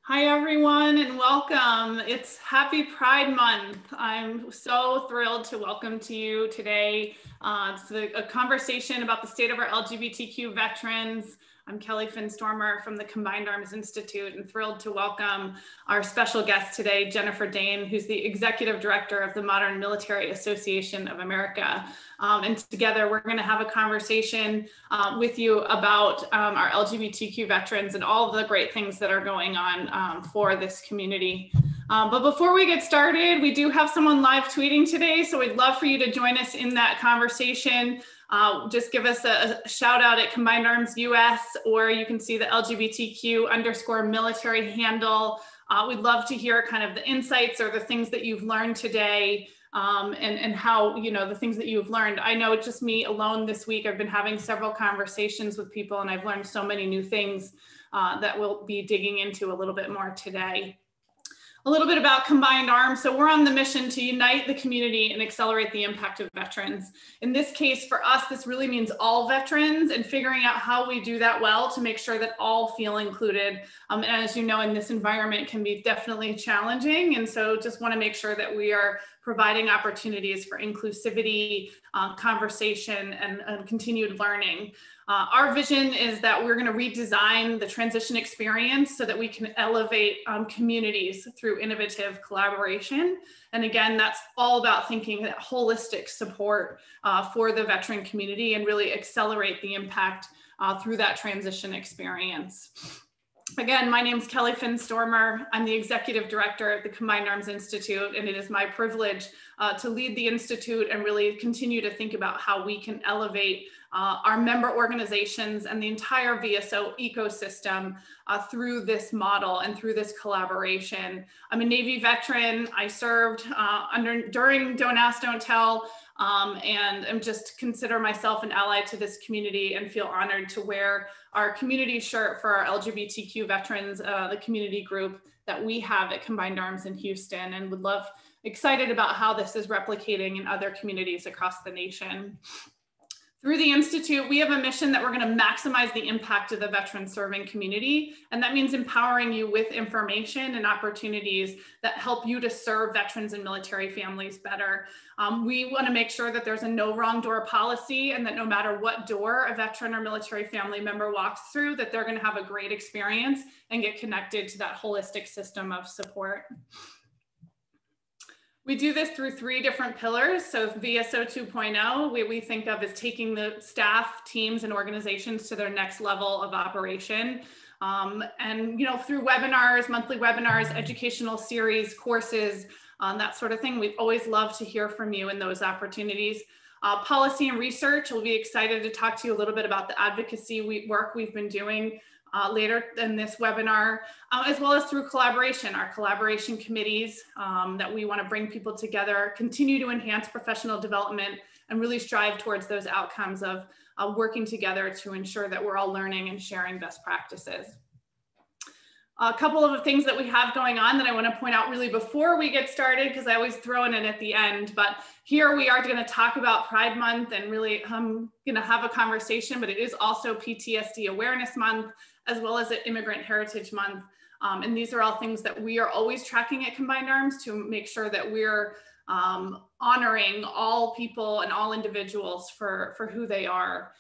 Hi everyone and welcome. It's Happy Pride Month. I'm so thrilled to welcome to you today a conversation about the state of our LGBTQ veterans. I'm Kelly STÖRMER from the Combined Arms Institute and thrilled to welcome our special guest today, Jennifer Dane, who's the Executive Director of the Modern Military Association of America. And together we're going to have a conversation with you about our LGBTQ veterans and all of the great things that are going on for this community. But before we get started, we do have someone live tweeting today, so we'd love for you to join us in that conversation. Just give us a shout out at Combined Arms US, or you can see the LGBTQ_military handle. We'd love to hear kind of the insights or the things that you've learned today. And how, the things that you've learned. I know just me alone this week, I've been having several conversations with people and I've learned so many new things that we'll be digging into a little bit more today. A little bit about Combined Arms. So we're on the mission to unite the community and accelerate the impact of veterans. In this case, for us, this really means all veterans and figuring out how we do that well to make sure that all feel included. And as you know, in this environment can be definitely challenging. And so just want to make sure that we are providing opportunities for inclusivity, conversation, and continued learning. Our vision is that we're going to redesign the transition experience so that we can elevate communities through innovative collaboration. And again, that's all about thinking that holistic support for the veteran community and really accelerate the impact through that transition experience. Again, my name is Kelly STÖRMER. I'm the Executive Director at the Combined Arms Institute, and it is my privilege to lead the Institute and really continue to think about how we can elevate our member organizations and the entire VSO ecosystem through this model and through this collaboration. I'm a Navy veteran. I served during Don't Ask, Don't Tell, and I'm just consider myself an ally to this community and feel honored to wear our community shirt for our LGBTQ veterans, the community group that we have at Combined Arms in Houston, and excited about how this is replicating in other communities across the nation. Through the Institute, we have a mission that we're going to maximize the impact of the veteran serving community. And that means empowering you with information and opportunities that help you to serve veterans and military families better. We want to make sure that there's a no wrong door policy and that no matter what door a veteran or military family member walks through, that they're going to have a great experience and get connected to that holistic system of support. We do this through 3 different pillars. So VSO 2.0, we think of as taking the staff, teams, and organizations to their next level of operation. And through webinars, monthly webinars, educational series, courses, that sort of thing. We'd always love to hear from you in those opportunities. Policy and research, we'll be excited to talk to you a little bit about the advocacy work we've been doing later in this webinar, as well as through collaboration, our collaboration committees that we want to bring people together, continue to enhance professional development, and really strive towards those outcomes of working together to ensure that we're all learning and sharing best practices. A couple of things that we have going on that I want to point out really before we get started, because I always throw in at the end, but here we are going to talk about Pride Month and really going to have a conversation, but it is also PTSD Awareness Month, as well as Immigrant Heritage Month. And these are all things that we are always tracking at Combined Arms to make sure that we're honoring all people and all individuals for who they are.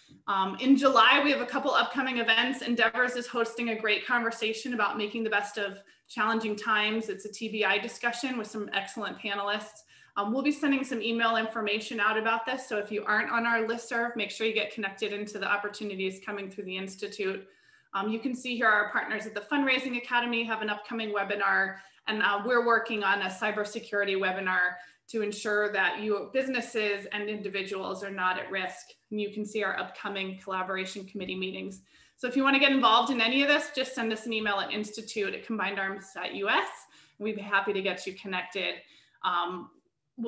In July, we have a couple upcoming events. Endeavors is hosting a great conversation about making the best of challenging times. It's a TBI discussion with some excellent panelists. We'll be sending some email information out about this. So if you aren't on our listserv, make sure you get connected into the opportunities coming through the Institute. You can see here our partners at the Fundraising Academy have an upcoming webinar, and we're working on a cybersecurity webinar to ensure that businesses and individuals are not at risk. And you can see our upcoming collaboration committee meetings. So if you want to get involved in any of this, just send us an email at institute@combinedarms.us. We'd be happy to get you connected.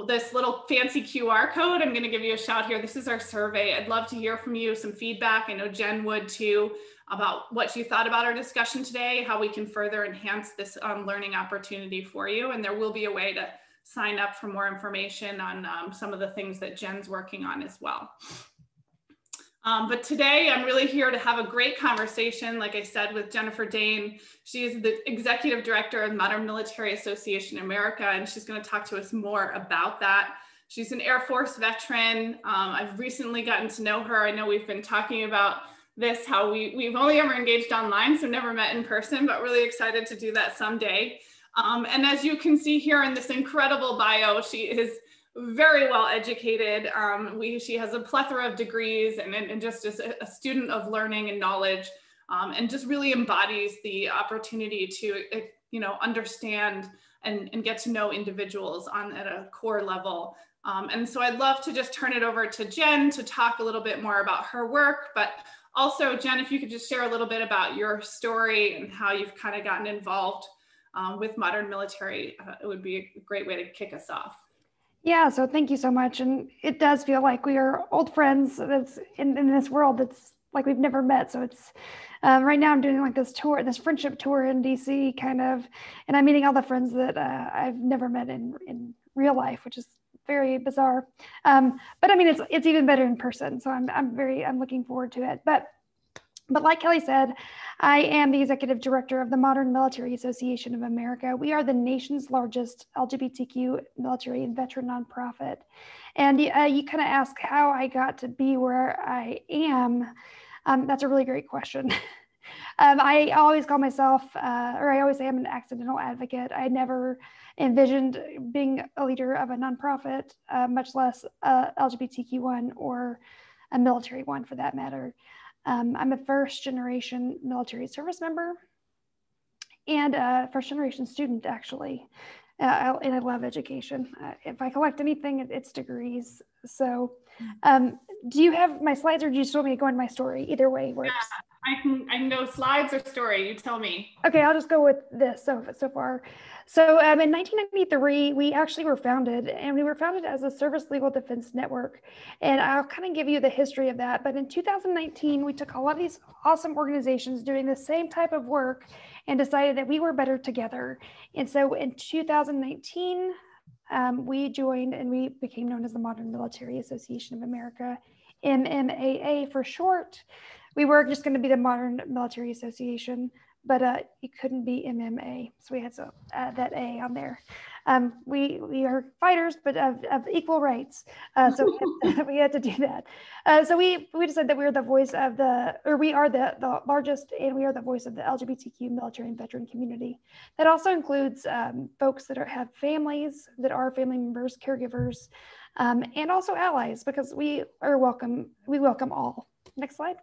This little fancy QR code, I'm going to give you a shout here. This is our survey. I'd love to hear from you, some feedback. I know Jen would too, about what you thought about our discussion today, how we can further enhance this learning opportunity for you. And there will be a way to sign up for more information on some of the things that Jen's working on as well. But today I'm really here to have a great conversation, like I said, with Jennifer Dane. She is the Executive Director of Modern Military Association America, and she's going to talk to us more about that. She's an Air Force veteran. I've recently gotten to know her. I know we've been talking about this, how we've only ever engaged online, so never met in person, but really excited to do that someday. And as you can see here in this incredible bio, she is very well educated. She has a plethora of degrees and just is a student of learning and knowledge, and just really embodies the opportunity to, understand and get to know individuals at a core level. And so I'd love to just turn it over to Jen to talk a little bit more about her work, but also, Jen, if you could just share a little bit about your story and how you've kind of gotten involved with modern military, it would be a great way to kick us off. Yeah, so thank you so much. And it does feel like we are old friends that's in this world that's like we've never met. So it's right now I'm doing like this tour, this friendship tour in DC kind of, and I'm meeting all the friends that I've never met in real life, which is very bizarre. But I mean, it's even better in person. So I'm looking forward to it. But like Kelly said, I am the Executive Director of the Modern Military Association of America. We are the nation's largest LGBTQ military and veteran nonprofit. And you kind of ask how I got to be where I am. That's a really great question. I always call myself, or I always say I'm an accidental advocate. I never envisioned being a leader of a nonprofit, much less a LGBTQ one or a military one for that matter. I'm a first generation military service member and a first generation student, actually. And I love education. If I collect anything, it's degrees. So do you have my slides or do you just want me to go into my story? Either way works. Yeah, I can go slides or story, you tell me. Okay, I'll just go with this so far. So in 1993, we actually were founded, and we were founded as a service legal defense network. And I'll kind of give you the history of that. But in 2019, we took a lot of these awesome organizations doing the same type of work and decided that we were better together. And so in 2019, we joined and we became known as the Modern Military Association of America, MMAA for short. We were just going to be the Modern Military Association, but it couldn't be MMA, so we had to add that A on there. We are fighters, but of equal rights, so we had to do that. So we decided that we are the voice of we are the largest, and we are the voice of the LGBTQ military and veteran community. That also includes folks that have families, that are family members, caregivers, and also allies, because we welcome all. Next slide.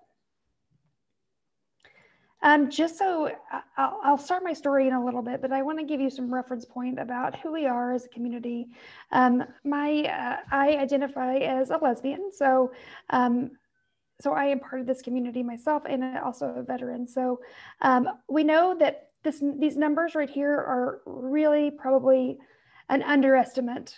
Just so I'll start my story in a little bit, but I want to give you some reference point about who we are as a community. I identify as a lesbian, so I am part of this community myself, and also a veteran. So we know that these numbers right here are really probably an underestimate.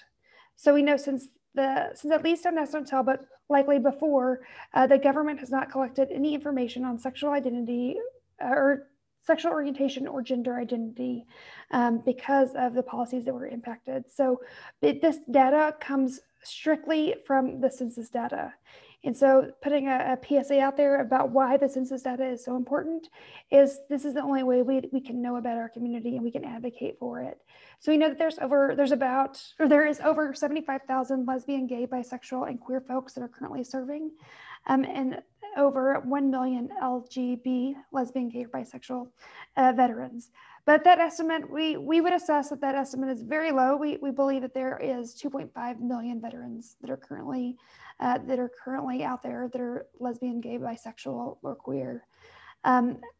So we know since at least on Estontel, but likely before, the government has not collected any information on sexual identity or sexual orientation or gender identity because of the policies that were impacted. So this data comes strictly from the census data. And so putting a PSA out there about why the census data is so important is this is the only way we can know about our community and we can advocate for it. So we know that there is over 75,000 lesbian, gay, bisexual, and queer folks that are currently serving, and over 1 million LGB, lesbian, gay, or bisexual veterans. But that estimate, we would assess that estimate is very low. We believe that there is 2.5 million veterans that are currently out there that are lesbian, gay, bisexual, or queer.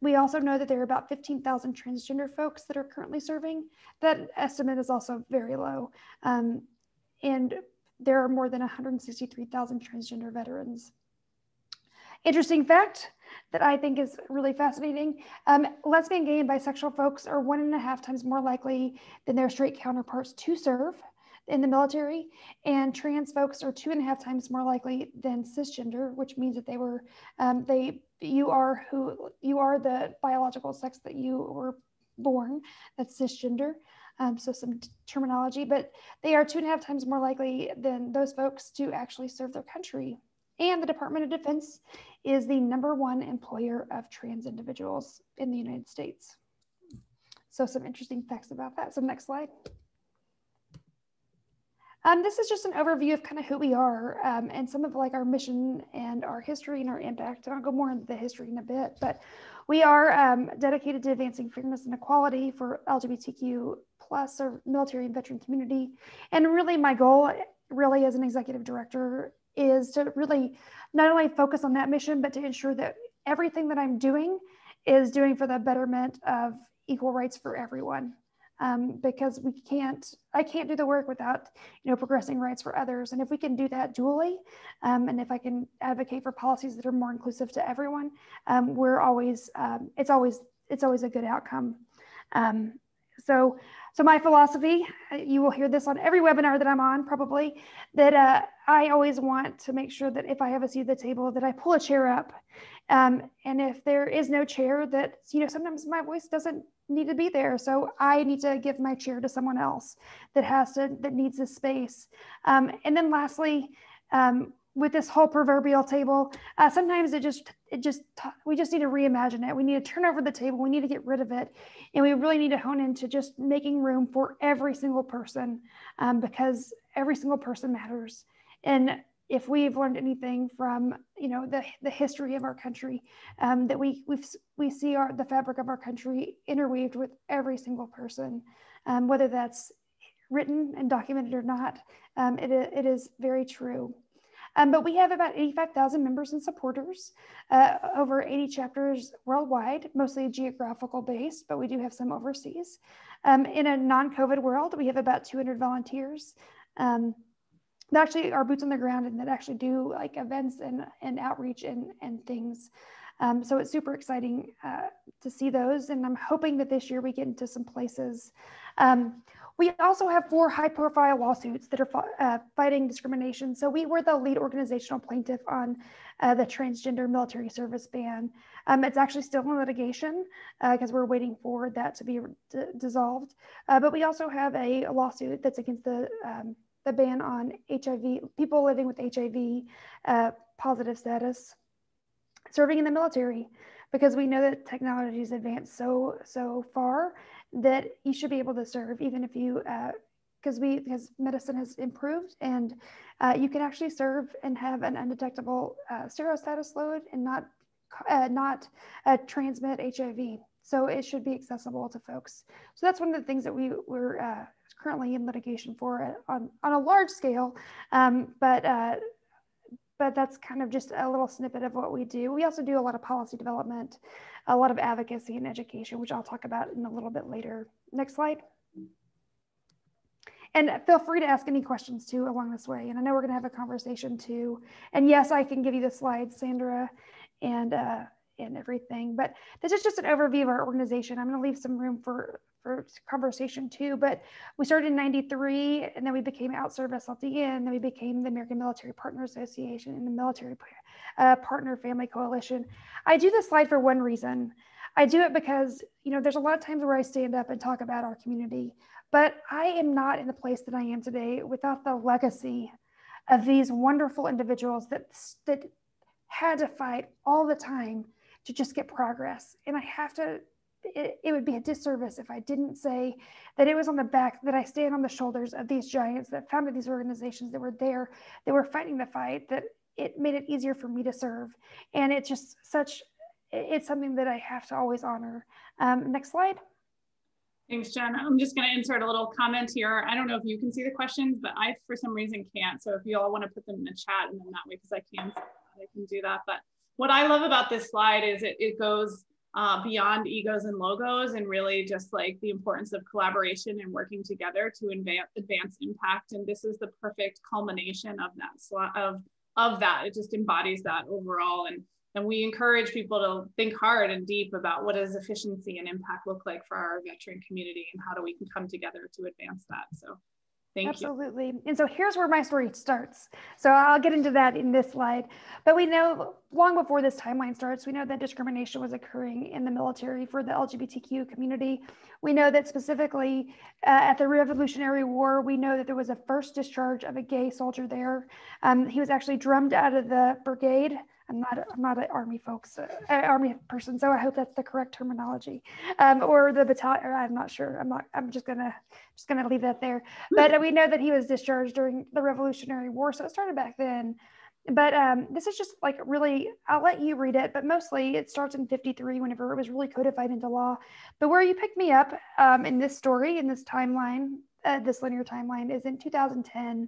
We also know that there are about 15,000 transgender folks that are currently serving. That estimate is also very low. And there are more than 163,000 transgender veterans. Interesting fact that I think is really fascinating. Lesbian, gay, and bisexual folks are 1.5 times more likely than their straight counterparts to serve in the military, and trans folks are 2.5 times more likely than cisgender, which means that you are the biological sex that you were born. That's cisgender. So some terminology, but they are 2.5 times more likely than those folks to actually serve their country And the Department of Defense is the #1 employer of trans individuals in the United States. So some interesting facts about that. So next slide. This is just an overview of kind of who we are and some of like our mission and our history and our impact. I'll go more into the history in a bit, but we are dedicated to advancing fairness and equality for LGBTQ plus or military and veteran community. And really my goal really as an executive director is to really not only focus on that mission, but to ensure that everything that I'm doing is doing for the betterment of equal rights for everyone. Because I can't do the work without, progressing rights for others. And if we can do that dually, and if I can advocate for policies that are more inclusive to everyone, it's always a good outcome. So my philosophy, you will hear this on every webinar that I'm on probably, that I always want to make sure that if I have a seat at the table, that I pull a chair up. And if there is no chair, that, sometimes my voice doesn't need to be there. So I need to give my chair to someone else that needs this space. And then lastly, with this whole proverbial table, sometimes we just need to reimagine it. We need to turn over the table. We need to get rid of it. And we really need to hone into just making room for every single person, because every single person matters. And if we've learned anything from, the history of our country, that we see the fabric of our country interweaved with every single person, whether that's written and documented or not, it is very true. But we have about 85,000 members and supporters, over 80 chapters worldwide, mostly geographical based, but we do have some overseas. In a non-COVID world, we have about 200 volunteers that actually are boots on the ground and that actually do like events and outreach and things. So it's super exciting to see those. And I'm hoping that this year we get into some places. We also have 4 high-profile lawsuits that are fighting discrimination. So we were the lead organizational plaintiff on the transgender military service ban. It's actually still in litigation because we're waiting for that to be dissolved. But we also have a lawsuit that's against the ban on HIV, people living with HIV positive status, serving in the military, because we know that technology has advanced so far that you should be able to serve even if you, because medicine has improved and you can actually serve and have an undetectable serostatus load and not transmit HIV. So it should be accessible to folks. So that's one of the things that we're currently in litigation for on a large scale, but that's kind of just a little snippet of what we do. We also do a lot of policy development, a lot of advocacy and education, which I'll talk about in a little bit later. Next slide. And feel free to ask any questions too along this way. And I know we're gonna have a conversation too. And yes, I can give you the slides, Sandra, and everything, but this is just an overview of our organization. I'm gonna leave some room for conversation too, but we started in '93 and then we became Outserve SLD, and then we became the American Military Partner Association and the Military Partner Family Coalition. I do this slide for one reason. I do it because, there's a lot of times where I stand up and talk about our community, but I am not in the place that I am today without the legacy of these wonderful individuals that had to fight all the time to just get progress. And I have to, it would be a disservice if I didn't say that it was on the back, that I stand on the shoulders of these giants that founded these organizations that were there, that were fighting the fight, that it made it easier for me to serve. And it's just it's something that I have to always honor. Next slide. Thanks, Jen. I'm just going to insert a little comment here. I don't know if you can see the questions, but I, for some reason, can't. So if you all want to put them in the chat, and then that way, because I can do that. But what I love about this slide is it goes beyond egos and logos, and really just like the importance of collaboration and working together to advance impact. And this is the perfect culmination of that. Of that, it just embodies that overall. And we encourage people to think hard and deep about what does efficiency and impact look like for our veteran community, and how do we can come together to advance that. So Thank you. Absolutely. And so here's where my story starts. So I'll get into that in this slide. But we know long before this timeline starts, we know that discrimination was occurring in the military for the LGBTQ community. We know that specifically at the Revolutionary War, we know that there was a first discharge of a gay soldier there. He was actually drummed out of the brigade. I'm not an army army person, so I hope that's the correct terminology, or the battalion. I'm not sure. I'm just gonna leave that there. But we know that he was discharged during the Revolutionary War, so it started back then. But this is just like really, I'll let you read it, but mostly it starts in 53 whenever it was really codified into law. But where you picked me up in this story, in this timeline, this linear timeline, is in 2010.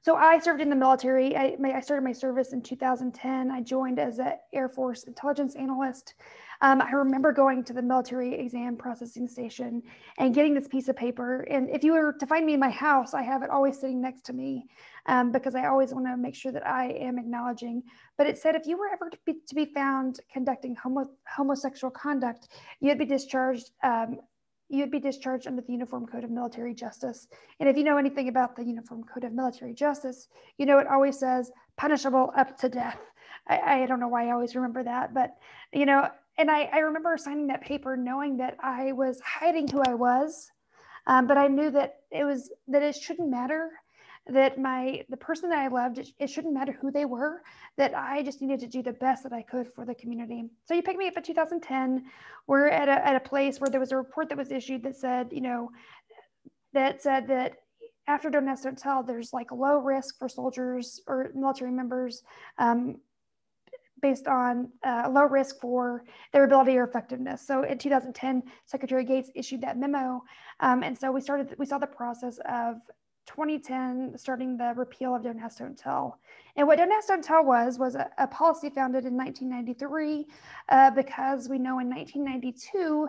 So I served in the military. I started my service in 2010. I joined as an Air Force intelligence analyst. I remember going to the military exam processing station and getting this piece of paper. And if you were to find me in my house, I have it always sitting next to me because I always want to make sure that I am acknowledging. But it said if you were ever to be found conducting homosexual conduct, you'd be discharged. You'd be discharged under the Uniform Code of Military Justice. And if you know anything about the Uniform Code of Military Justice, you know it always says punishable up to death. I don't know why I always remember that, but you know, and I remember signing that paper knowing that I was hiding who I was, but I knew that it shouldn't matter, that the person that I loved, it shouldn't matter who they were, that I just needed to do the best that I could for the community. So you picked me up in 2010. We're at a place where there was a report that was issued that said, that after Don't Ask, Don't Tell, there's like low risk for soldiers or military members based on low risk for their ability or effectiveness. So in 2010, Secretary Gates issued that memo. And so we saw the process of 2010 starting the repeal of Don't Ask, Don't Tell. And what Don't Ask, Don't Tell was a policy founded in 1993 because we know in 1992,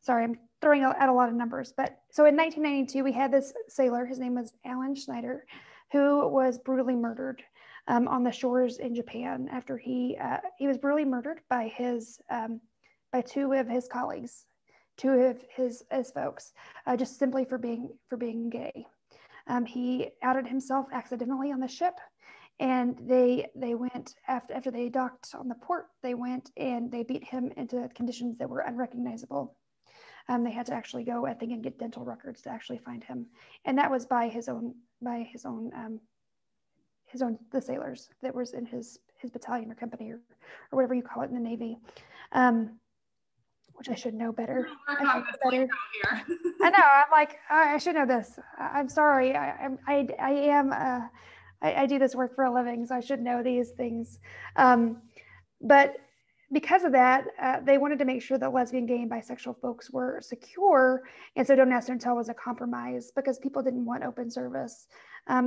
sorry, I'm throwing out a lot of numbers, but so in 1992, we had this sailor, his name was Alan Schneider, who was brutally murdered on the shores in Japan after he was brutally murdered by by two of his colleagues, two of his folks, just simply for being gay. He outed himself accidentally on the ship, and they went after they docked on the port. They went and they beat him into conditions that were unrecognizable. They had to actually go, I think, and get dental records to actually find him, and that was by the sailors that was in his battalion or company or whatever you call it in the Navy. Which I should know better. I know. I'm like, I should know this. I'm sorry. I do this work for a living, so I should know these things. But because of that, they wanted to make sure that lesbian, gay, and bisexual folks were secure. And so Don't Ask, Don't Tell was a compromise because people didn't want open service.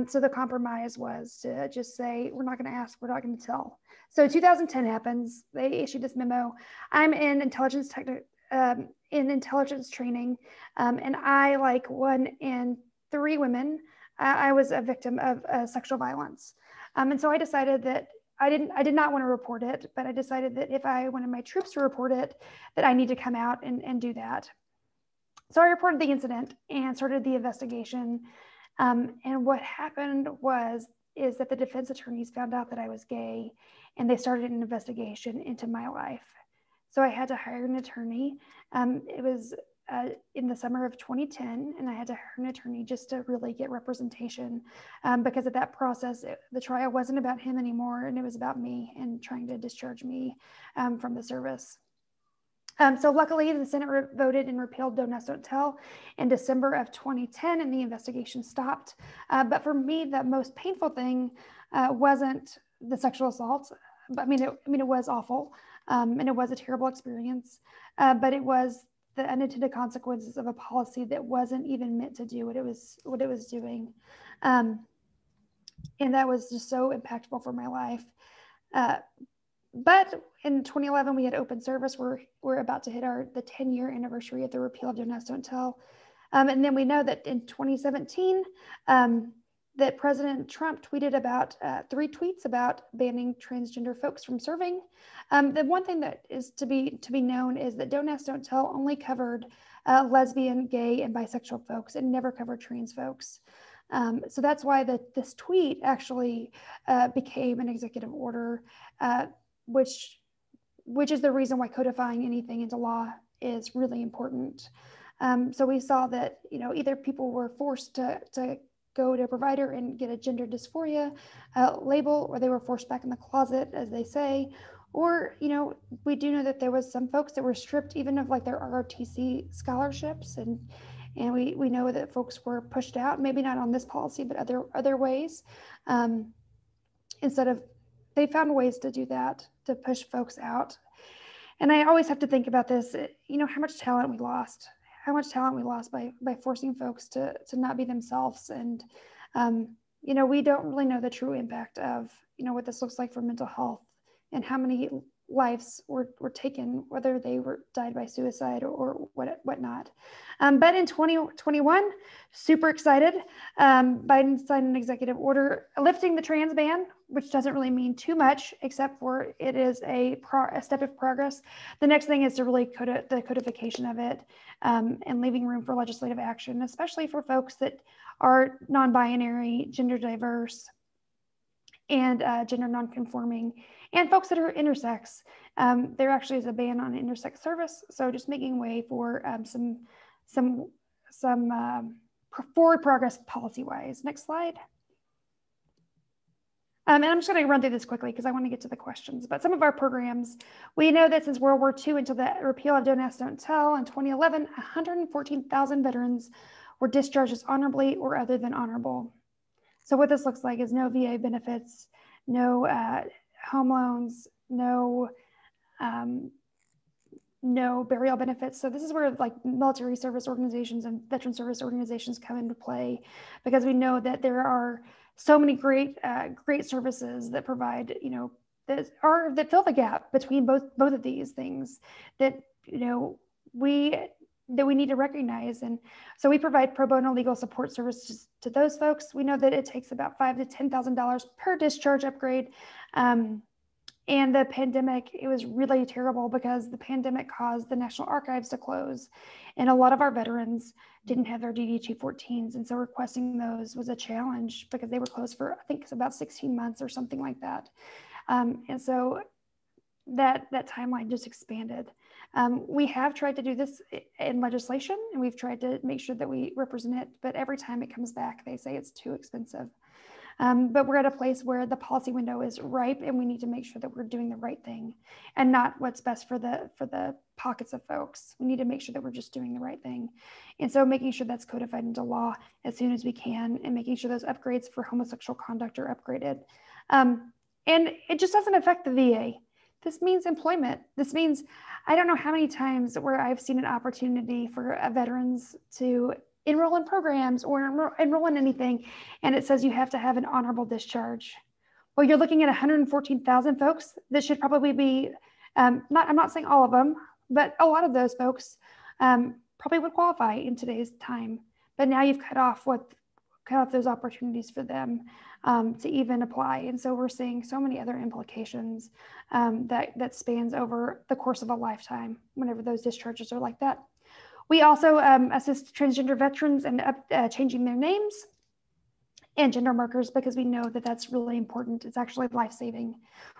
So the compromise was to just say, we're not going to ask, we're not going to tell. So 2010 happens. They issued this memo. I'm in intelligence training, and I, like 1 in 3 women, I was a victim of sexual violence. And so I decided that I did not want to report it, but I decided that if I wanted my troops to report it, that I need to come out and do that. So I reported the incident and started the investigation. And what happened is that the defense attorneys found out that I was gay, and they started an investigation into my life. So I had to hire an attorney. It was in the summer of 2010, and I had to hire an attorney just to really get representation because of that process. The trial wasn't about him anymore, and it was about me and trying to discharge me from the service. So luckily, the Senate voted and repealed Don't Ask, Don't Tell in December of 2010, and the investigation stopped. But for me, the most painful thing wasn't the sexual assault. I mean, it was awful, and it was a terrible experience. But it was the unintended consequences of a policy that wasn't even meant to do what it was doing, and that was just so impactful for my life. But in 2011, we had open service. We're about to hit the 10-year anniversary of the repeal of Don't Ask, Don't Tell. And then we know that in 2017, that President Trump tweeted about 3 tweets about banning transgender folks from serving. The one thing that is to be known is that Don't Ask, Don't Tell only covered lesbian, gay, and bisexual folks, and never covered trans folks. So that's why this tweet actually became an executive order, which is the reason why codifying anything into law is really important. So we saw that, either people were forced to go to a provider and get a gender dysphoria label, or they were forced back in the closet, as they say. Or, we do know that there was some folks that were stripped even of like their ROTC scholarships, and we know that folks were pushed out, maybe not on this policy, but other ways. They found ways to do that, to push folks out. And I always have to think about this, how much talent we lost by forcing folks to not be themselves. And, we don't really know the true impact of, what this looks like for mental health, and how many lives were taken, whether they died by suicide or whatnot. But in 2021, super excited, Biden signed an executive order lifting the trans ban, which doesn't really mean too much, except for it is a step of progress. The next thing is to really the codification of it, and leaving room for legislative action, especially for folks that are non-binary, gender diverse, and gender non-conforming, and folks that are intersex. There actually is a ban on intersex service, so just making way for some forward progress policy-wise. Next slide. And I'm just going to run through this quickly because I want to get to the questions. But some of our programs, we know that since World War II until the repeal of Don't Ask, Don't Tell in 2011, 114,000 veterans were discharged as honorably or other than honorable. So what this looks like is no VA benefits, no home loans, no burial benefits. So this is where like military service organizations and veteran service organizations come into play, because we know that there are so many great services that provide, that fill the gap between both of these things that, we need to recognize. And so we provide pro bono legal support services to those folks. We know that it takes about $5,000 to $10,000 per discharge upgrade. And the pandemic, it was really terrible because the pandemic caused the National Archives to close. And a lot of our veterans didn't have their DD-214s. And so requesting those was a challenge because they were closed for, I think it's about 16 months or something like that. And so that timeline just expanded. We have tried to do this in legislation, and we've tried to make sure that we represent it, but every time it comes back, they say it's too expensive. But we're at a place where the policy window is ripe, and we need to make sure that we're doing the right thing and not what's best for the pockets of folks. We need to make sure that we're just doing the right thing. And so making sure that's codified into law as soon as we can, and making sure those upgrades for homosexual conduct are upgraded. And it just doesn't affect the VA. This means employment. This means, I don't know how many times where I've seen an opportunity for veterans to enroll in programs or enroll in anything, and it says you have to have an honorable discharge. Well, you're looking at 114,000 folks that should probably be, I'm not saying all of them, but a lot of those folks probably would qualify in today's time. But now you've cut off those opportunities for them to even apply. And so we're seeing so many other implications that spans over the course of a lifetime whenever those discharges are like that. We also assist transgender veterans in changing their names and gender markers, because we know that that's really important. It's actually life-saving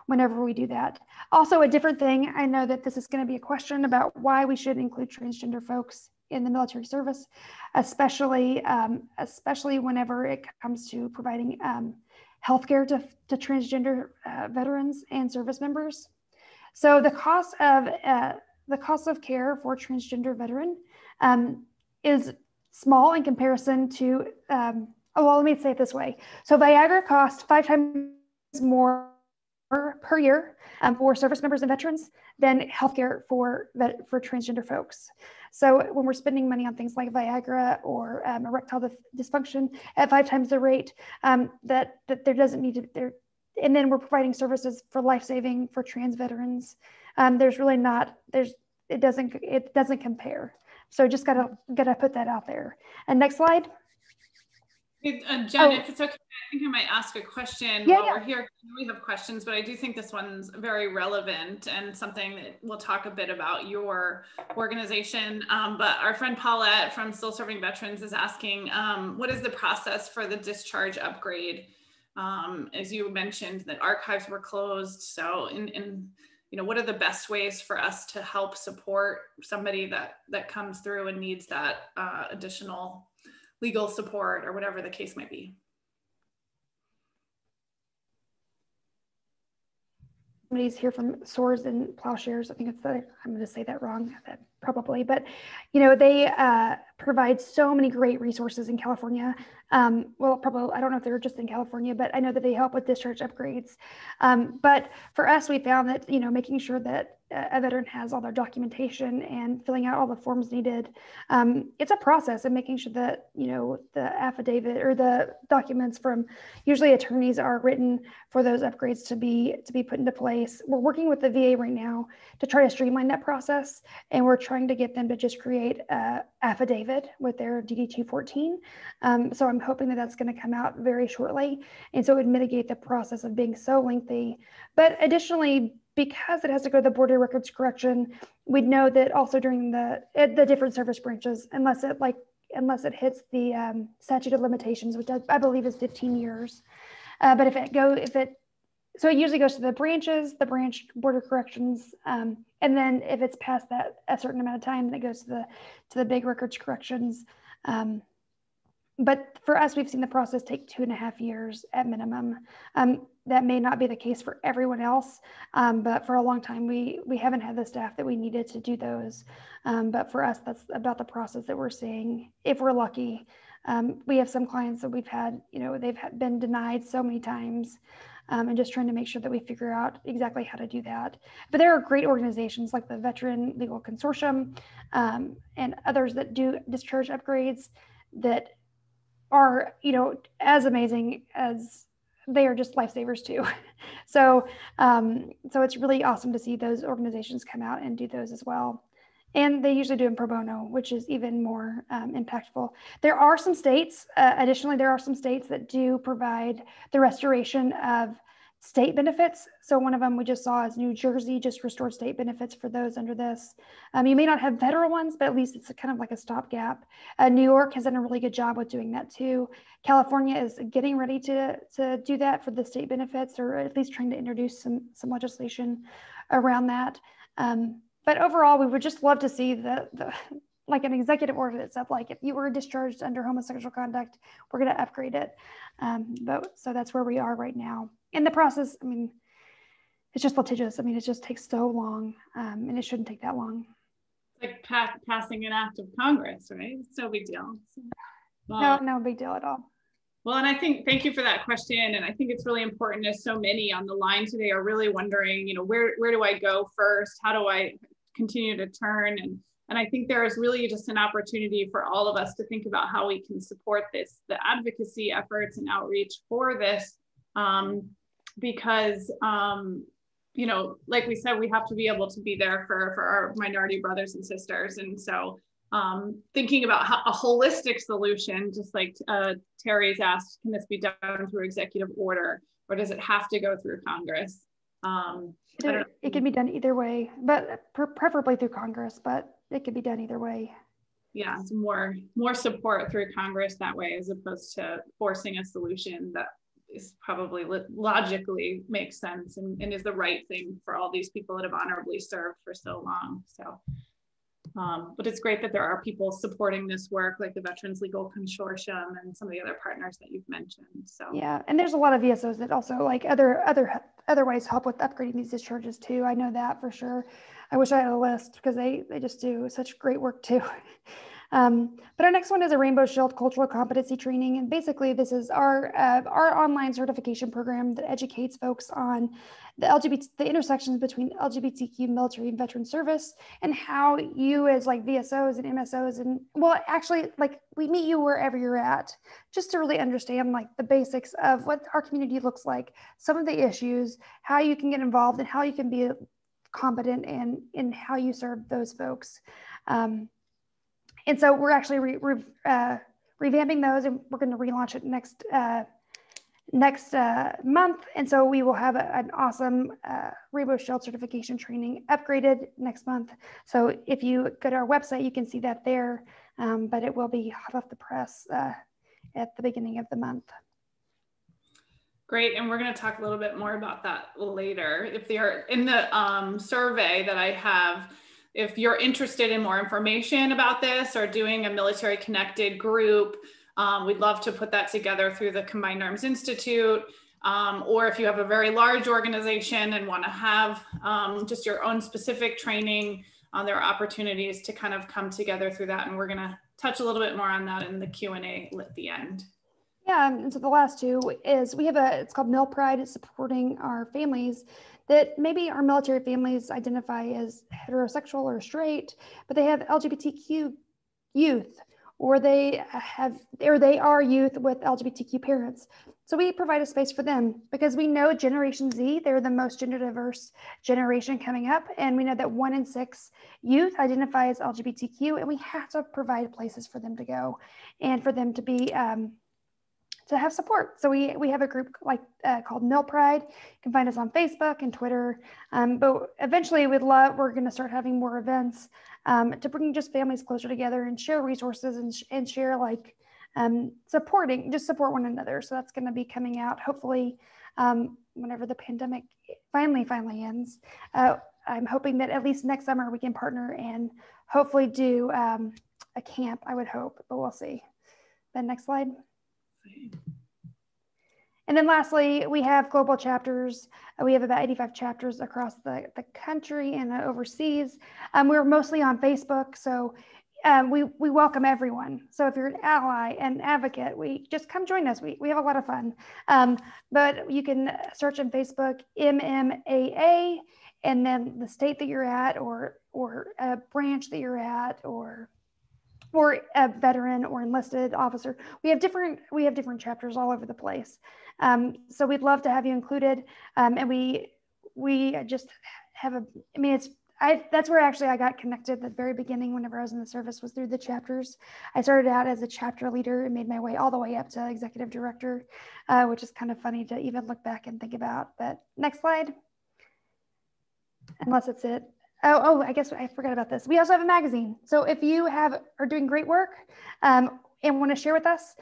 whenever we do that. Also, a different thing, I know that this is going to be a question about why we should include transgender folks in the military service, especially whenever it comes to providing healthcare to transgender veterans and service members. So the cost of care for a transgender veteran is small in comparison to, well, let me say it this way. So Viagra costs 5 times more per year for service members and veterans than healthcare for transgender folks. So when we're spending money on things like Viagra or erectile dysfunction at 5 times the rate, that there doesn't need to there, and then we're providing services for life-saving for trans veterans. There's really not, it doesn't compare. So just gotta put that out there. And next slide. Jen, if it's okay, I think I might ask a question while we're here. We have questions, but I do think this one's very relevant and something that we'll talk a bit about your organization. But our friend Paulette from Still Serving Veterans is asking, what is the process for the discharge upgrade? As you mentioned, that archives were closed. So what are the best ways for us to help support somebody that comes through and needs that additional legal support or whatever the case might be? Somebody's here from Swords and Plowshares. I think it's I'm going to say that wrong, probably, but they provide so many great resources in California. Well, probably, I don't know if they're just in California, but I know that they help with discharge upgrades. But for us, we found that, making sure that a veteran has all their documentation and filling out all the forms needed. It's a process of making sure that, the affidavit or the documents from usually attorneys are written for those upgrades to be put into place. We're working with the VA right now to try to streamline that process. And we're trying to get them to just create an affidavit with their DD-214. So I'm hoping that that's going to come out very shortly. And so it would mitigate the process of being so lengthy. But additionally, because it has to go to the Board of Records Correction, we'd know that also during the different service branches, unless it hits the statute of limitations, which I believe is 15 years. But so it usually goes to the branches, the branch Board of Corrections, and then if it's past that a certain amount of time, then it goes to the big records corrections. But for us, we've seen the process take 2.5 years at minimum. That may not be the case for everyone else, but for a long time, we haven't had the staff that we needed to do those. But for us, that's about the process that we're seeing, if we're lucky. We have some clients that we've had, they've been denied so many times, and just trying to make sure that we figure out exactly how to do that. But there are great organizations like the Veteran Legal Consortium and others that do discharge upgrades that are, as amazing as they are, just lifesavers too. So it's really awesome to see those organizations come out and do those as well. And they usually do them pro bono, which is even more impactful. There are some states, additionally, there are some states that do provide the restoration of state benefits. So one of them we just saw is New Jersey just restored state benefits for those under this. You may not have federal ones, but at least it's kind of like a stopgap. New York has done a really good job with doing that too. California is getting ready to do that for the state benefits, or at least trying to introduce some legislation around that. But overall, we would just love to see like an executive order that said, like, if you were discharged under homosexual conduct, we're going to upgrade it. So that's where we are right now. In the process, it's just litigious. It just takes so long, and it shouldn't take that long. Like passing an act of Congress, right? It's no big deal. No big deal at all. Well, and thank you for that question. And I think it's really important, as so many on the line today are really wondering, where do I go first? How do I continue to turn? And I think there is really just an opportunity for all of us to think about how we can support the advocacy efforts and outreach for this, because, like we said, we have to be able to be there for our minority brothers and sisters. And so thinking about a holistic solution, just like Terry's asked, can this be done through executive order, or does it have to go through Congress? It can be done either way, but preferably through Congress, but it could be done either way. Yeah, it's more support through Congress that way, as opposed to forcing a solution that is probably logically makes sense and is the right thing for all these people that have honorably served for so long. So, but it's great that there are people supporting this work, like the Veterans Legal Consortium and some of the other partners that you've mentioned. So yeah, and there's a lot of VSOs that also like otherwise help with upgrading these discharges too. I know that for sure. I wish I had a list, because they just do such great work too. But our next one is a Rainbow Shield cultural competency training. And basically this is our online certification program that educates folks on the intersections between LGBTQ military and veteran service, and how you as like VSOs and MSOs, and well, actually, like, we meet you wherever you're at, just to really understand like the basics of what our community looks like, some of the issues, how you can get involved, and how you can be competent in how you serve those folks. And so we're actually revamping those, and we're going to relaunch it next month. And so we will have an awesome Rainbow Shield certification training upgraded next month. So if you go to our website, you can see that there, but it will be hot off the press at the beginning of the month. Great, and we're going to talk a little bit more about that later. If they are in the survey that I have, if you're interested in more information about this or doing a military connected group, we'd love to put that together through the Combined Arms Institute. Or if you have a very large organization and want to have just your own specific training, there are opportunities to kind of come together through that. And we're going to touch a little bit more on that in the Q&A at the end. Yeah, and so the last two is we have it's called Mil Pride. It's supporting our families that maybe our military families identify as heterosexual or straight, but they have LGBTQ youth, or they are youth with LGBTQ parents. So we provide a space for them because we know Generation Z, they're the most gender diverse generation coming up. And we know that 1 in 6 youth identify as LGBTQ, and we have to provide places for them to go and for them to be, to have support. So we have a group like called Mil Pride. You can find us on Facebook and Twitter. But eventually we're going to start having more events to bring just families closer together and share resources and share like support one another. So that's going to be coming out hopefully whenever the pandemic finally ends. I'm hoping that at least next summer we can partner and hopefully do a camp, I would hope, but we'll see. Then next slide. And then lastly, we have global chapters. We have about 85 chapters across the country and overseas. We're mostly on Facebook, so we welcome everyone. So if you're an ally, an advocate, just come join us. We have a lot of fun. But you can search on Facebook MMAA, and then the state that you're at, or a branch that you're at, or a veteran or enlisted officer. We have different chapters all over the place. So we'd love to have you included. And we just have that's where actually I got connected at the very beginning whenever I was in the service, was through the chapters. I started out as a chapter leader and made my way all the way up to executive director, which is kind of funny to even look back and think about. But next slide, unless it's it. Oh, I guess I forgot about this. We also have a magazine. So if you are doing great work and want to share with us,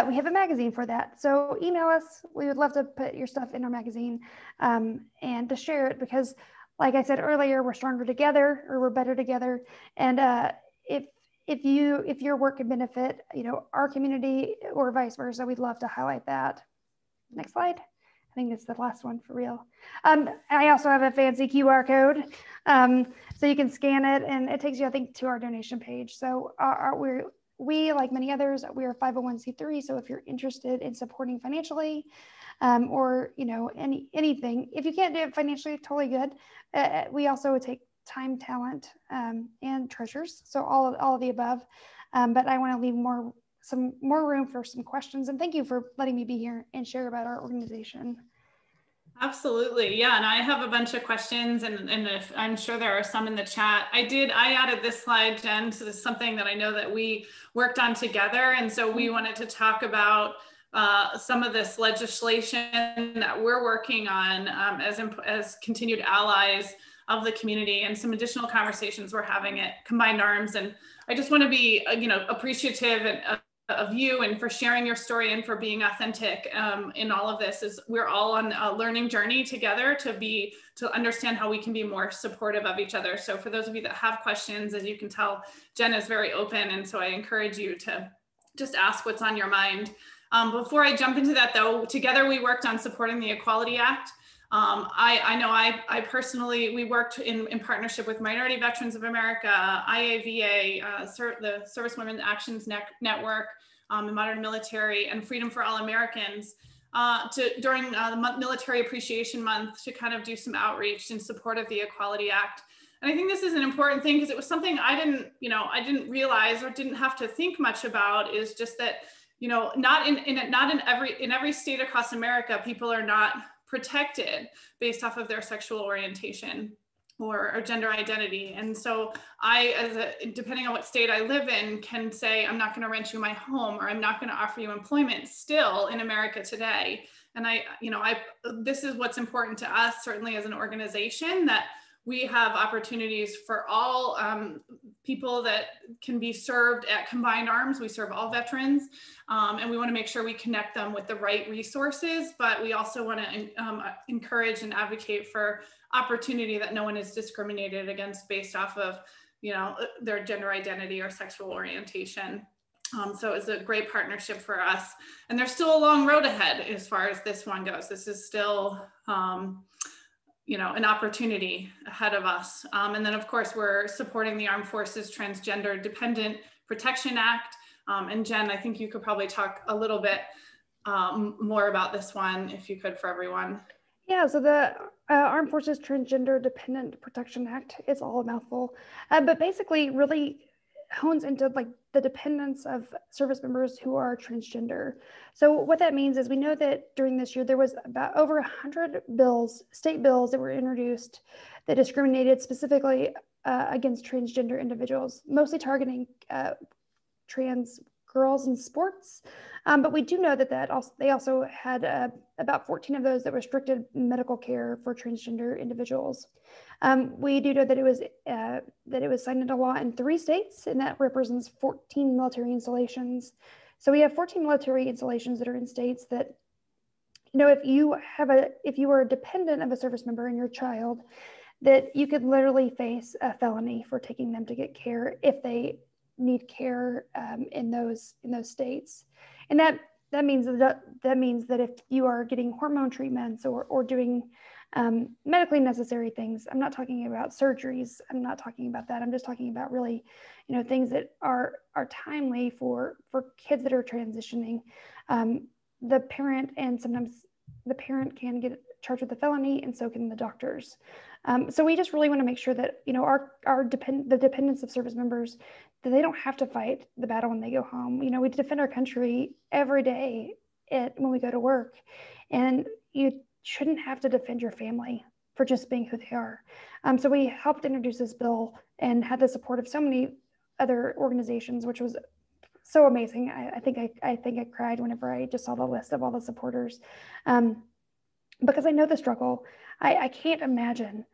we have a magazine for that. So email us. We would love to put your stuff in our magazine and to share it, because like I said earlier, we're stronger together, or we're better together. And if your work can benefit, our community or vice versa, we'd love to highlight that. Next slide. I think that's the last one for real. I also have a fancy QR code, so you can scan it, and it takes you, I think, to our donation page. So we, like many others, we are 501c3. So if you're interested in supporting financially, or anything, if you can't do it financially, totally good. We also would take time, talent, and treasures. So all of the above. But I want to leave some more room for some questions. And thank you for letting me be here and share about our organization. Absolutely. Yeah. And I have a bunch of questions, and if I'm sure there are some in the chat. I added this slide, Jen, so this is something that I know that we worked on together. And so we wanted to talk about some of this legislation that we're working on as continued allies of the community, and some additional conversations we're having at Combined Arms. And I just want to be, appreciative of you, and for sharing your story, and for being authentic in all of this. Is we're all on a learning journey together to understand how we can be more supportive of each other. So for those of you that have questions, as you can tell, Jen is very open. And so I encourage you to just ask what's on your mind. Before I jump into that though, together we worked on supporting the Equality Act. I personally, we worked in partnership with Minority Veterans of America, IAVA, the Service Women Actions Network, the Modern Military, and Freedom for All Americans during the Military Appreciation Month to kind of do some outreach in support of the Equality Act. And I think this is an important thing, because it was something I didn't realize, or didn't have to think much about, is just that, not in every state across America, people are not protected based off of their sexual orientation. or gender identity. And so depending on what state I live in, can say, I'm not going to rent you my home, or I'm not going to offer you employment still in America today. And this is what's important to us, certainly as an organization, that we have opportunities for all people that can be served at Combined Arms. We serve all veterans, and we want to make sure we connect them with the right resources, but we also want to encourage and advocate for opportunity, that no one is discriminated against based off of, their gender identity or sexual orientation. So it's a great partnership for us, and there's still a long road ahead as far as this one goes. This is still, an opportunity ahead of us. And then of course, we're supporting the Armed Forces Transgender Dependent Protection Act. And Jen, I think you could probably talk a little bit more about this one, if you could, for everyone. Yeah, so the Armed Forces Transgender Dependent Protection Act is all a mouthful, but basically really hones into like the dependence of service members who are transgender. So what that means is, we know that during this year, there was about over 100 bills, state bills, that were introduced that discriminated specifically against transgender individuals, mostly targeting trans girls in sports. But we do know that they also had about 14 of those that restricted medical care for transgender individuals. We do know that it was signed into law in 3 states, and that represents 14 military installations. So we have 14 military installations that are in states that, if you are a dependent of a service member and your child, that you could literally face a felony for taking them to get care if they need care in those states. And that means that if you are getting hormone treatments or doing medically necessary things, I'm not talking about surgeries, I'm not talking about that, I'm just talking about really, things that are timely for kids that are transitioning. The parent, and sometimes the parent, can get charged with a felony, and so can the doctors. So we just really want to make sure that, the dependents of service members, that they don't have to fight the battle when they go home. We defend our country every day when we go to work, and you shouldn't have to defend your family for just being who they are. So we helped introduce this bill and had the support of so many other organizations, which was so amazing. I think I cried whenever I just saw the list of all the supporters, because I know the struggle. I can't imagine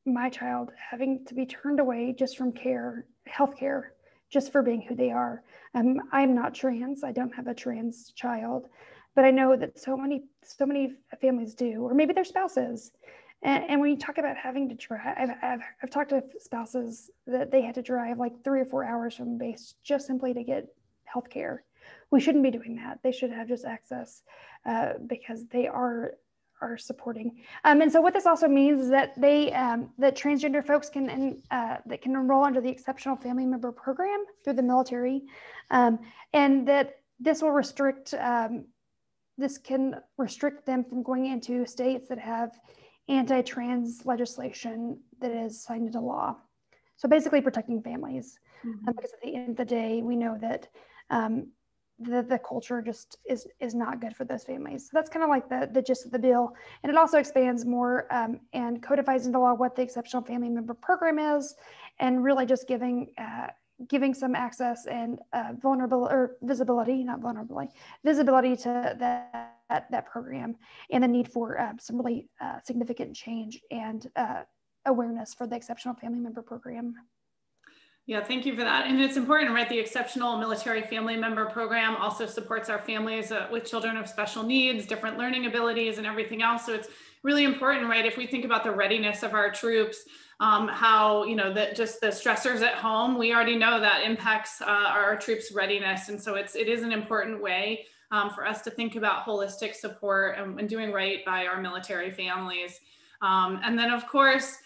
my child having to be turned away just from healthcare, just for being who they are. I'm not trans. I don't have a trans child, but I know that so many families do, or maybe their spouses. And when you talk about having to drive, I've talked to spouses that they had to drive like 3 or 4 hours from base just simply to get healthcare. We shouldn't be doing that. They should have just access because they are supporting. And so what this also means is that that transgender folks can enroll under the Exceptional Family Member Program through the military, and that this will can restrict them from going into states that have anti-trans legislation that is signed into law. So basically protecting families, because at the end of the day, we know that the culture just is not good for those families. So that's kind of like the gist of the bill. And it also expands more and codifies into law what the Exceptional Family Member Program is, and really just giving some access and visibility to that program, and the need for some really significant change and awareness for the Exceptional Family Member Program. Yeah, thank you for that. And it's important, right? The Exceptional Military Family Member Program also supports our families with children of special needs, different learning abilities, and everything else. So it's really important, right? If we think about the readiness of our troops, how, just the stressors at home, we already know that impacts our troops' readiness. And so it is an important way for us to think about holistic support and doing right by our military families. And then, of course,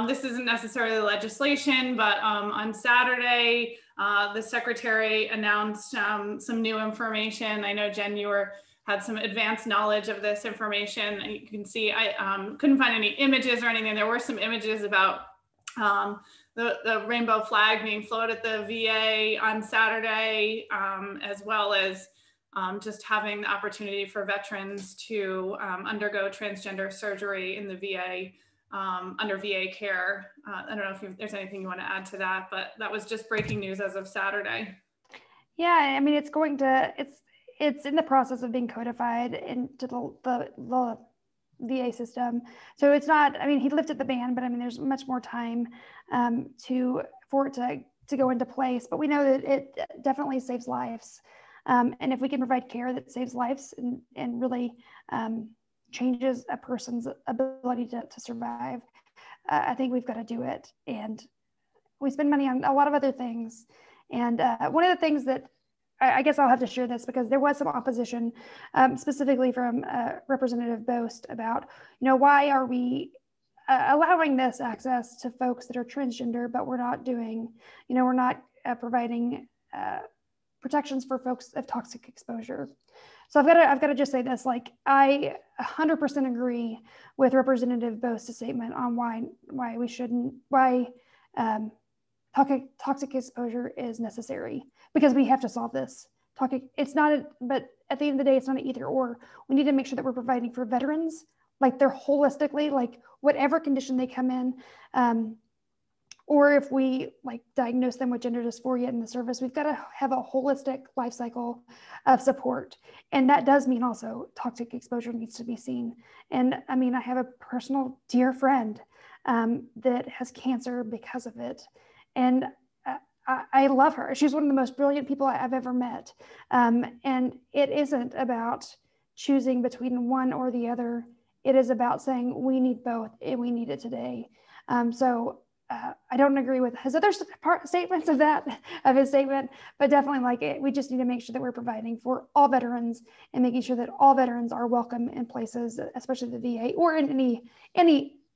this isn't necessarily legislation, but on Saturday, the secretary announced some new information. I know, Jen, you had some advanced knowledge of this information. You can see, I couldn't find any images or anything. There were some images about the rainbow flag being floated at the VA on Saturday, as well as just having the opportunity for veterans to undergo transgender surgery in the VA under VA care. I don't know if there's anything you want to add to that, but that was just breaking news as of Saturday. Yeah, I mean, it's in the process of being codified into the VA system. So it's not, I mean, he lifted the ban, but I mean, there's much more time for it to go into place. But we know that it definitely saves lives. And if we can provide care that saves lives and really changes a person's ability to survive, I think we've got to do it. And we spend money on a lot of other things. And one of the things that I guess I'll have to share this because there was some opposition, specifically from Representative Boast about, why are we allowing this access to folks that are transgender, but we're not doing, we're not providing protections for folks of toxic exposure. So I've got to just say this, like, I 100% agree with Representative Boast's statement on why we shouldn't, toxic exposure is necessary, because we have to solve this. But at the end of the day, it's not an either or. We need to make sure that we're providing for veterans, like they're holistically, like whatever condition they come in, or if we like diagnose them with gender dysphoria in the service, we've got to have a holistic life cycle of support. And that does mean also toxic exposure needs to be seen. And I mean, I have a personal dear friend that has cancer because of it. And I love her. She's one of the most brilliant people I've ever met. And it isn't about choosing between one or the other. It is about saying we need both and we need it today. So I don't agree with his other statements of his statement, but definitely like it. We just need to make sure that we're providing for all veterans and making sure that all veterans are welcome in places, especially the VA or in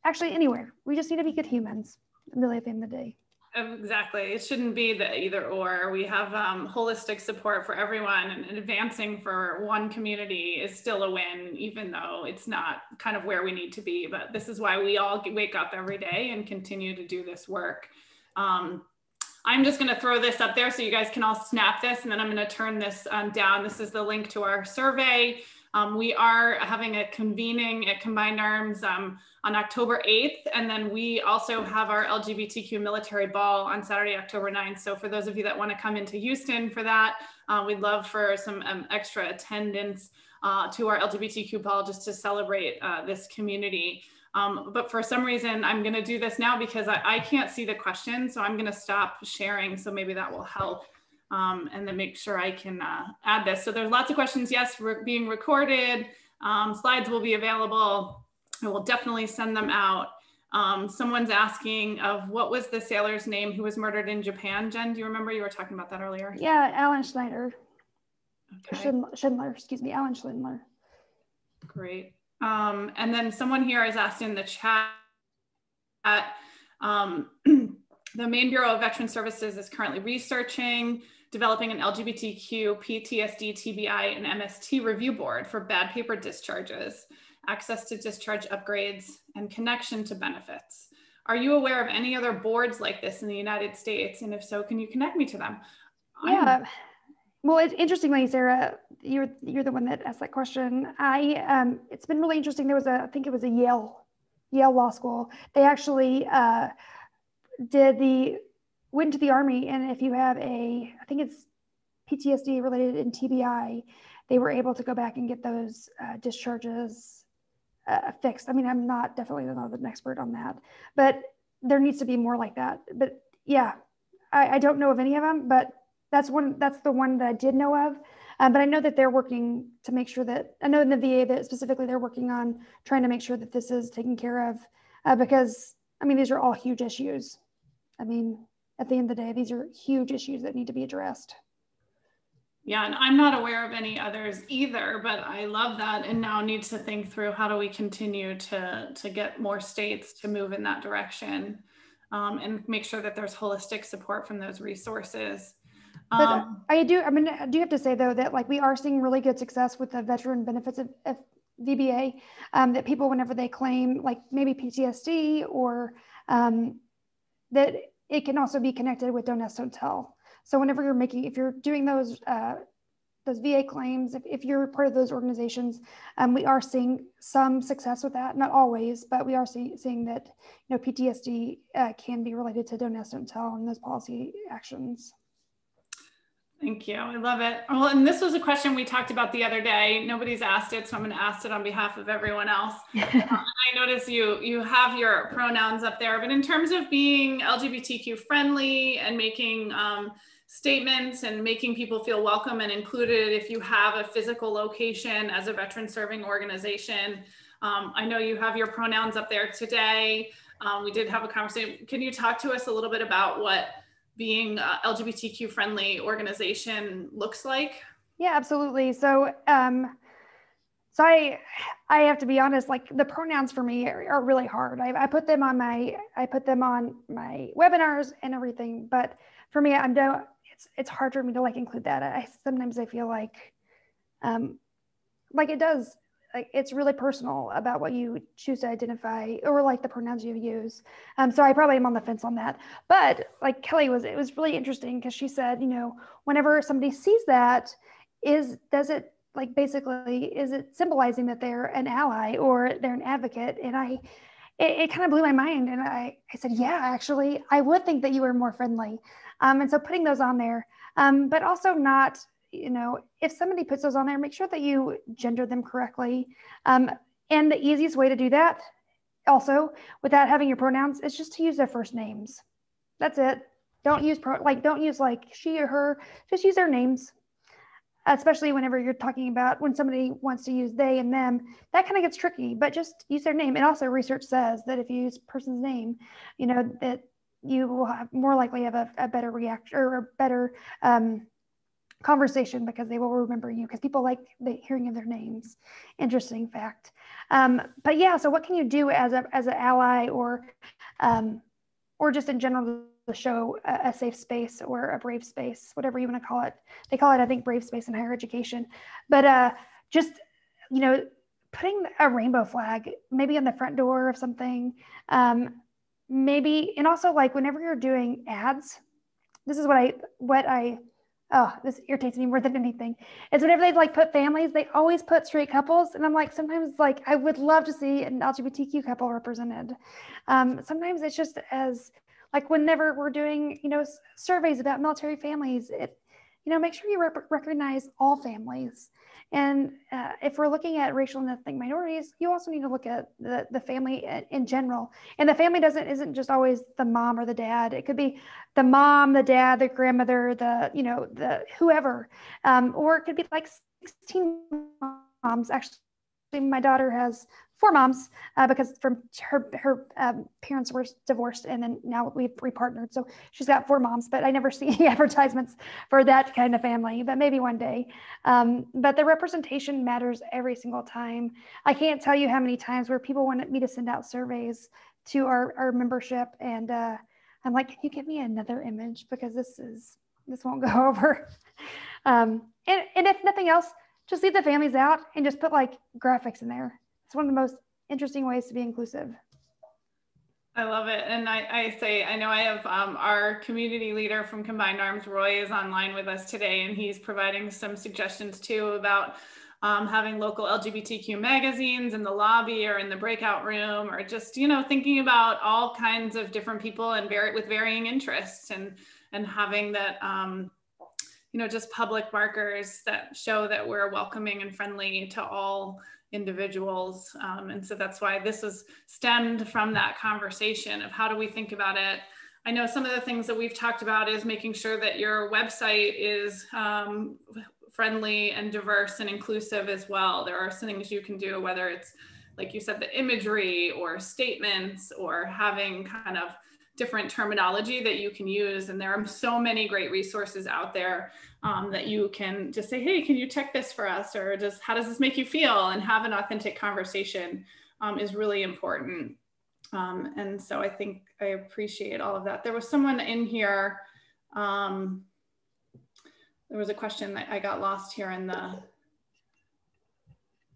actually anywhere. We just need to be good humans, really, at the end of the day. Exactly. It shouldn't be the either or. We have holistic support for everyone, and advancing for one community is still a win, even though it's not kind of where we need to be. But this is why we all wake up every day and continue to do this work. I'm just going to throw this up there so you guys can all snap this, and then I'm going to turn this down. This is the link to our survey. We are having a convening at Combined Arms on October 8th. And then we also have our LGBTQ military ball on Saturday, October 9th. So for those of you that want to come into Houston for that, we'd love for some extra attendance to our LGBTQ ball just to celebrate this community. But for some reason, I'm going to do this now because I can't see the question. So I'm going to stop sharing. So maybe that will help. And then make sure I can add this. So there's lots of questions. Yes, we're being recorded. Slides will be available. I will definitely send them out. Someone's asking of what was the sailor's name who was murdered in Japan? Jen, do you remember? You were talking about that earlier. Yeah, Alan Schneider. Okay. Schindler, excuse me, Alan Schindler. Great. And then someone here is asked in the chat, the Maine Bureau of Veteran Services is currently researching, developing an LGBTQ, PTSD, TBI, and MST review board for bad paper discharges, access to discharge upgrades, and connection to benefits. Are you aware of any other boards like this in the United States? And if so, can you connect me to them? Yeah. Well, it's interestingly, Sarah, you're the one that asked that question. It's been really interesting. There was I think it was a Yale Law School. They actually went to the Army, and if you have I think it's PTSD related in TBI, they were able to go back and get those discharges fixed. I mean, I'm definitely not an expert on that, but there needs to be more like that. But yeah, I don't know of any of them, but that's the one that I did know of. But I know that they're working to make sure that, I know in the VA that specifically they're working on trying to make sure that this is taken care of, because I mean, these are all huge issues. I mean, at the end of the day, these are huge issues that need to be addressed. Yeah, and I'm not aware of any others either, but I love that, and now need to think through how do we continue to get more states to move in that direction, and make sure that there's holistic support from those resources. But I do have to say though that like we are seeing really good success with the veteran benefits of VBA, that people, whenever they claim like maybe PTSD or that it can also be connected with Don't Ask, Don't Tell. So whenever if you're doing those those VA claims, if you're part of those organizations, we are seeing some success with that. Not always, but we are seeing that, PTSD can be related to don't ask, don't tell, and those policy actions. Thank you. I love it. Well, and this was a question we talked about the other day. Nobody's asked it, so I'm going to ask it on behalf of everyone else. I notice you have your pronouns up there, but in terms of being LGBTQ friendly and making statements and making people feel welcome and included, if you have a physical location as a veteran serving organization, I know you have your pronouns up there today. We did have a conversation. Can you talk to us a little bit about what being LGBTQ friendly organization looks like? Yeah, absolutely. So, I have to be honest, like the pronouns for me are really hard. I put them on my webinars and everything, but for me, it's hard for me to like include that. Sometimes I feel like it does, like it's really personal about what you choose to identify or like the pronouns you use. So I probably am on the fence on that. But like Kelly it was really interesting because she said, whenever somebody sees that, is it symbolizing that they're an ally or they're an advocate? And it kind of blew my mind. And I said, yeah, actually, I would think that you were more friendly. And so putting those on there, but also not, if somebody puts those on there, make sure that you gender them correctly. And the easiest way to do that also without having your pronouns is just to use their first names. That's it. Don't use she or her, just use their names. Especially whenever you're talking about when somebody wants to use they and them, that kind of gets tricky, but just use their name. And also research says that if you use a person's name, that you will have more likely have a better reaction or a better conversation because they will remember you because people like the hearing of their names. Interesting fact. But yeah, so what can you do as an ally or just in general to show a safe space or a brave space, whatever you want to call it. They call it, I think, brave space in higher education. But just, putting a rainbow flag maybe on the front door of something, maybe, and also like whenever you're doing ads, this is this irritates me more than anything, is whenever they like put families, they always put straight couples. And I'm like, sometimes like, I would love to see an LGBTQ couple represented. Sometimes it's just as like whenever we're doing, surveys about military families, make sure you recognize all families. And if we're looking at racial and ethnic minorities, you also need to look at the family in general. And the family isn't just always the mom or the dad. It could be the mom, the dad, the grandmother, the whoever, or it could be like 16 moms. Actually, my daughter has 4 moms because from her parents were divorced and then now we've repartnered. So she's got 4 moms, but I never see any advertisements for that kind of family, but maybe one day. But the representation matters every single time. I can't tell you how many times where people wanted me to send out surveys to our membership. And I'm like, can you give me another image? Because this won't go over. And if nothing else, just leave the families out and just put like graphics in there. It's one of the most interesting ways to be inclusive. I love it. And I know I have our community leader from Combined Arms, Roy, is online with us today, and he's providing some suggestions too about having local LGBTQ magazines in the lobby or in the breakout room, or just, thinking about all kinds of different people and with varying interests and having that, just public markers that show that we're welcoming and friendly to all individuals. And so that's why this is stemmed from that conversation of how do we think about it. I know some of the things that we've talked about is making sure that your website is friendly and diverse and inclusive as well. There are some things you can do, whether it's, like you said, the imagery or statements or having kind of different terminology that you can use. And there are so many great resources out there that you can just say, hey, can you check this for us? Or just, how does this make you feel? And have an authentic conversation is really important. And so I think I appreciate all of that. There was someone in here, there was a question that I got lost here in the,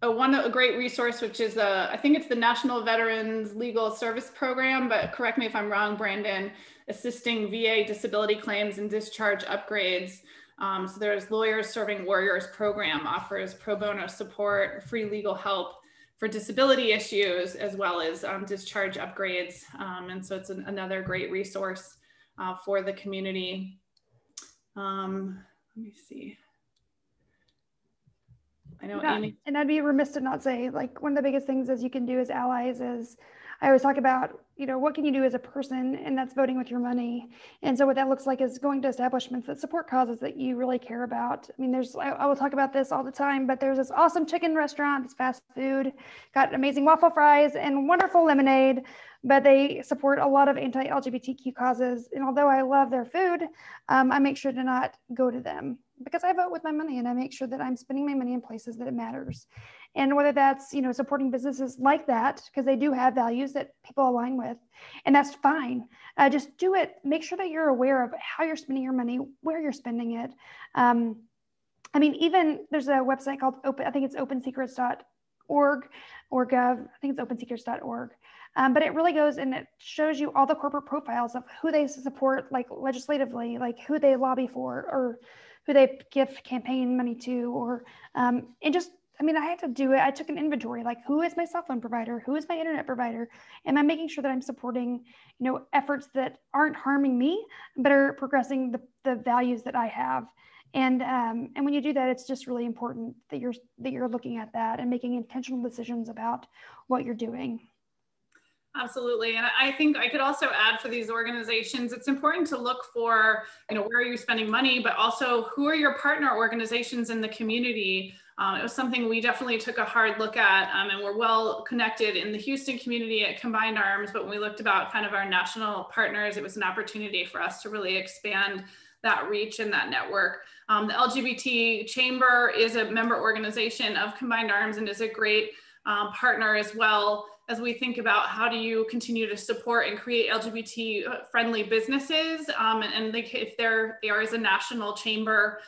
a great resource, which is I think it's the National Veterans Legal Service Program, but correct me if I'm wrong, Brandon, assisting VA disability claims and discharge upgrades. So there's Lawyers Serving Warriors program, offers pro bono support, free legal help for disability issues, as well as discharge upgrades. And so it's another great resource for the community. Let me see. I know Amy. And I'd be remiss to not say, like, one of the biggest things as you can do as allies is, I always talk about, you know, what can you do as a person, and that's voting with your money. And so what that looks like is going to establishments that support causes that you really care about. I mean, I will talk about this all the time, but there's this awesome chicken restaurant, it's fast food, got amazing waffle fries and wonderful lemonade, but they support a lot of anti-LGBTQ causes. And although I love their food, I make sure to not go to them, because I vote with my money and I make sure that I'm spending my money in places that it matters. And whether that's, you know, supporting businesses like that, because they do have values that people align with, and that's fine. Just do it. Make sure that you're aware of how you're spending your money, where you're spending it. I mean, even there's a website called I think it's opensecrets.org or gov. I think it's opensecrets.org. But it really goes and it shows you all the corporate profiles of who they support, like legislatively, like who they lobby for, or who they give campaign money to, or and just, I mean, I had to do it. I took an inventory, like, who is my cell phone provider? Who is my internet provider? Am I making sure that I'm supporting, you know, efforts that aren't harming me, but are progressing the values that I have? And when you do that, it's just really important that you're looking at that and making intentional decisions about what you're doing. Absolutely. And I think I could also add for these organizations, it's important to look for, you know, where are you spending money, but also who are your partner organizations in the community. It was something we definitely took a hard look at, and we're well connected in the Houston community at Combined Arms. But when we looked about kind of our national partners, it was an opportunity for us to really expand that reach and that network. The LGBT Chamber is a member organization of Combined Arms and is a great partner as well, as we think about how do you continue to support and create LGBT friendly businesses. And if there is a national chamber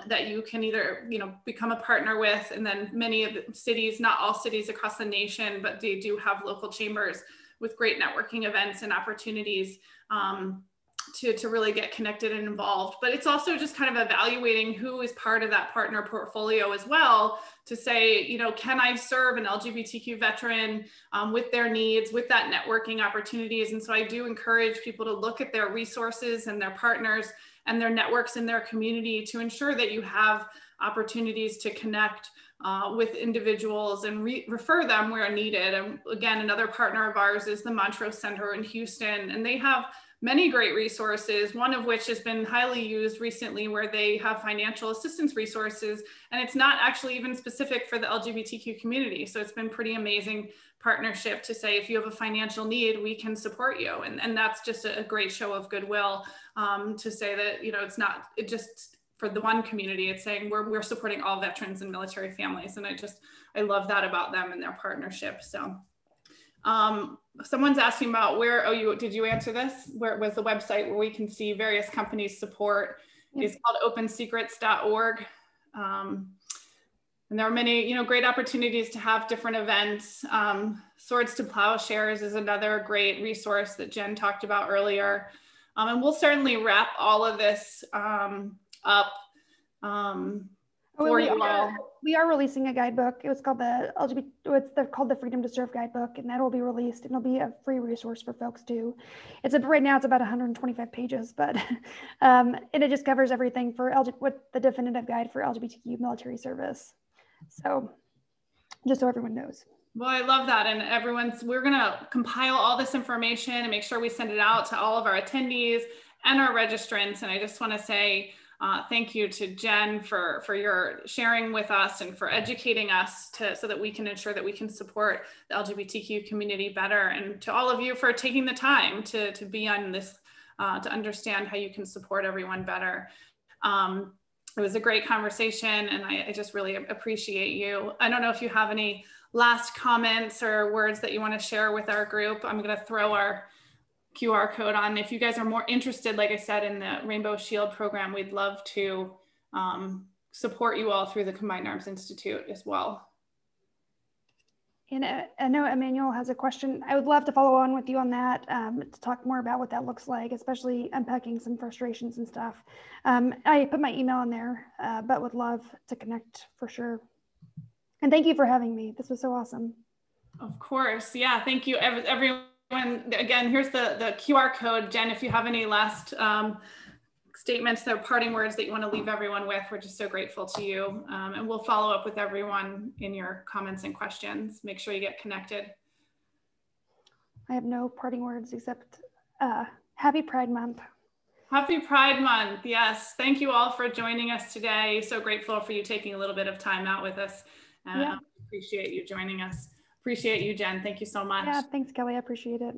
that you can either, you know, become a partner with, and then many of the cities, not all cities across the nation, but they do have local chambers with great networking events and opportunities to really get connected and involved. But it's also just kind of evaluating who is part of that partner portfolio as well, to say, you know, can I serve an LGBTQ veteran with their needs, with that networking opportunities? And so I do encourage people to look at their resources and their partners and their networks in their community to ensure that you have opportunities to connect with individuals and refer them where needed. And again, another partner of ours is the Montrose Center in Houston, and they have many great resources, one of which has been highly used recently, where they have financial assistance resources, and it's not actually even specific for the LGBTQ community. So it's been pretty amazing partnership to say, if you have a financial need, we can support you. And that's just a great show of goodwill to say that, you know, it's not just for the one community, it's saying we're supporting all veterans and military families. And I love that about them and their partnership. So someone's asking about did you answer this? Where was the website where we can see various companies' support? It's called opensecrets.org. And there are many, you know, great opportunities to have different events. Swords to Plowshares is another great resource that Jen talked about earlier. And we'll certainly wrap all of this up for you all. We are releasing a guidebook. It was called called the Freedom to Serve Guidebook, and that will be released. It'll be a free resource for folks too. Right now it's about 125 pages, but and it just covers everything for with the definitive guide for LGBTQ military service. So just so everyone knows. Well, I love that. And we're going to compile all this information and make sure we send it out to all of our attendees and our registrants. And I just want to say thank you to Jen for your sharing with us and for educating us so that we can ensure that we can support the LGBTQ community better. And to all of you for taking the time to be on this, to understand how you can support everyone better. It was a great conversation, and I just really appreciate you. I don't know if you have any last comments or words that you want to share with our group. I'm going to throw our QR code on. If you guys are more interested, like I said, in the Rainbow Shield program, we'd love to support you all through the Combined Arms Institute as well. And I know Emmanuel has a question. I would love to follow on with you on that, to talk more about what that looks like, especially unpacking some frustrations and stuff. I put my email in there, but would love to connect for sure. And thank you for having me. This was so awesome. Of course. Yeah. Thank you, everyone. Again, here's the QR code. Jen, if you have any last statements or parting words that you want to leave everyone with, we're just so grateful to you. And we'll follow up with everyone in your comments and questions. Make sure you get connected. I have no parting words except happy Pride Month. Happy Pride Month. Yes. Thank you all for joining us today. So grateful for you taking a little bit of time out with us. Yeah. Appreciate you joining us. Appreciate you, Jen. Thank you so much. Yeah, thanks, Kelly. I appreciate it.